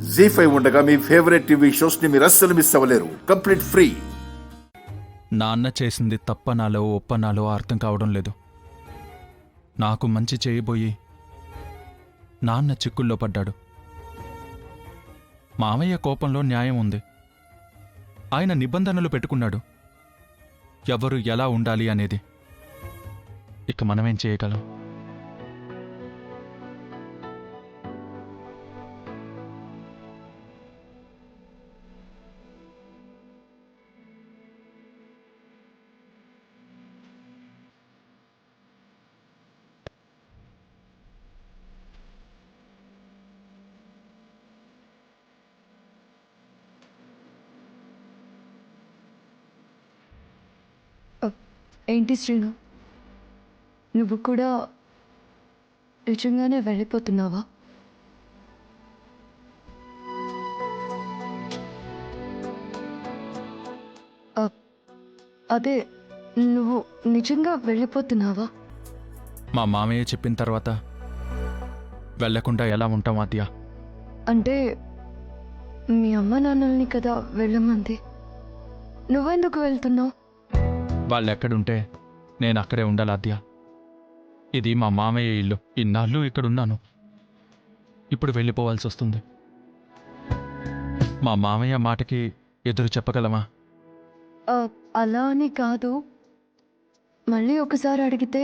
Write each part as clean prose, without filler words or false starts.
జీ5 ఉండగా మీ favourite TV shows ని మీరు అస్సలు మిస్ అవ్వలేరు. Complete free. నాన్న చేసింది తప్పనాలో ఒప్పనాలో అర్థం కావడం లేదు. నాకు మంచి చేయబోయి నాన్న చిక్కుల్లో పడ్డాడు. మామయ్య కోపంలో న్యాయం ఉంది. ఆయన నిబంధనలు పెట్టుకున్నాడు, ఎవరు ఎలా ఉండాలి అనేది. ఇక మనమేం చేయగలం? ఏంటి శ్రీను, నువ్వు కూడా నిజంగానే వెళ్ళిపోతున్నావా? అదే, నువ్వు నిజంగా వెళ్ళిపోతున్నావా? మా మామయ్య చెప్పిన తర్వాత వెళ్లకుండా ఎలా ఉంటాం ఆద్య? అంటే మీ అమ్మ నాన్నల్ని కదా వెళ్ళమంది, నువ్వెందుకు వెళ్తున్నావు? వాళ్ళెక్కడుంటే నేను అక్కడే ఉండాలి ఆద్య. ఇది మా మామయ్య ఇల్లు. ఇన్నాళ్ళు ఇక్కడున్నాను, ఇప్పుడు వెళ్ళిపోవాల్సి వస్తుంది. మా మామయ్య మాటకి ఎదురు చెప్పగలమా? అలా అని కాదు, మళ్ళీ ఒకసారి అడిగితే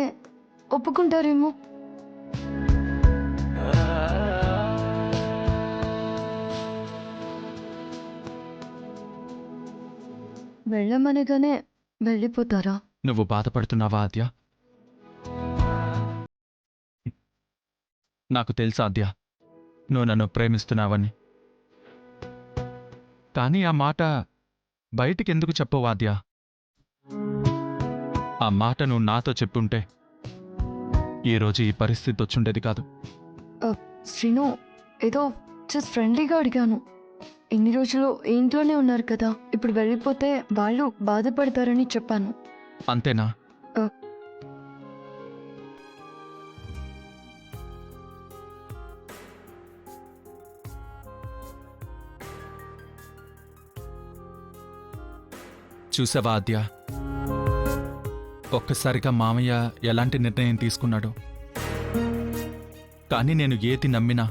ఒప్పుకుంటారేమో. వెళ్ళమనగానే వెళ్ళిపోతారా? నువ్వు బాధపడుతున్నావా ఆద్య? నాకు తెలుసా ఆద్య, నువ్వు నన్ను ప్రేమిస్తున్నావని. కానీ ఆ మాట బయటికెందుకు చెప్పవు ఆద్య? ఆ మాట నువ్వు నాతో చెప్పుంటే ఈరోజు ఈ పరిస్థితి వచ్చుండేది కాదు. శ్రీను, ఏదో జస్ట్ ఫ్రెండ్లీగా అడిగాను. ఇన్ని రోజులు ఇంట్లోనే ఉన్నారు కదా, ఇప్పుడు వెళ్ళిపోతే వాళ్ళు బాధపడతారని చెప్పాను. అంతేనా? చూసావా ఆద్య, ఒక్కసారిగా మామయ్య ఎలాంటి నిర్ణయం తీసుకున్నాడు. కానీ నేను ఏది నమ్మినా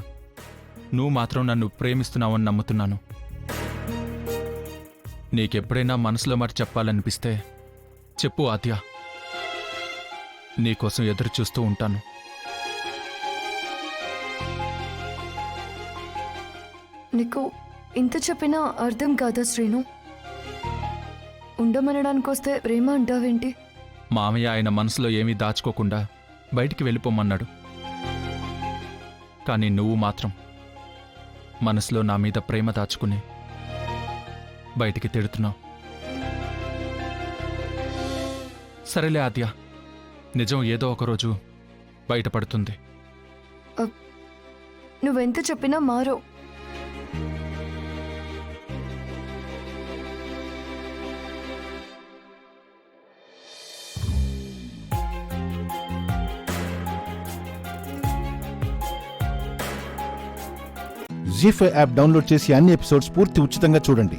నువ్వు మాత్రం నన్ను ప్రేమిస్తున్నావని నమ్ముతున్నాను. నీకెప్పుడైనా మనసులో మాట చెప్పాలనిపిస్తే చెప్పు ఆద్య, నీకోసం ఎదురు చూస్తూ ఉంటాను. నీకు ఇంత చెప్పినా అర్థం కాదా శ్రీను? ఉండమనడానికి వస్తే ప్రేమ అంటావేంటి? మామయ్య ఆయన మనసులో ఏమీ దాచుకోకుండా బయటికి వెళ్ళిపోమన్నాడు. కానీ నువ్వు మాత్రం మనసులో నా మీద ప్రేమ దాచుకుని బయటికి తిడుతున్నావు. సరేలే ఆద్య, నిజం ఏదో ఒకరోజు బయటపడుతుంది. నువ్వెంత చెప్పినా మారో. జీ5 యాప్ డౌన్లోడ్ చేసి అన్ని ఎపిసోడ్స్ పూర్తి ఉచితంగా చూడండి.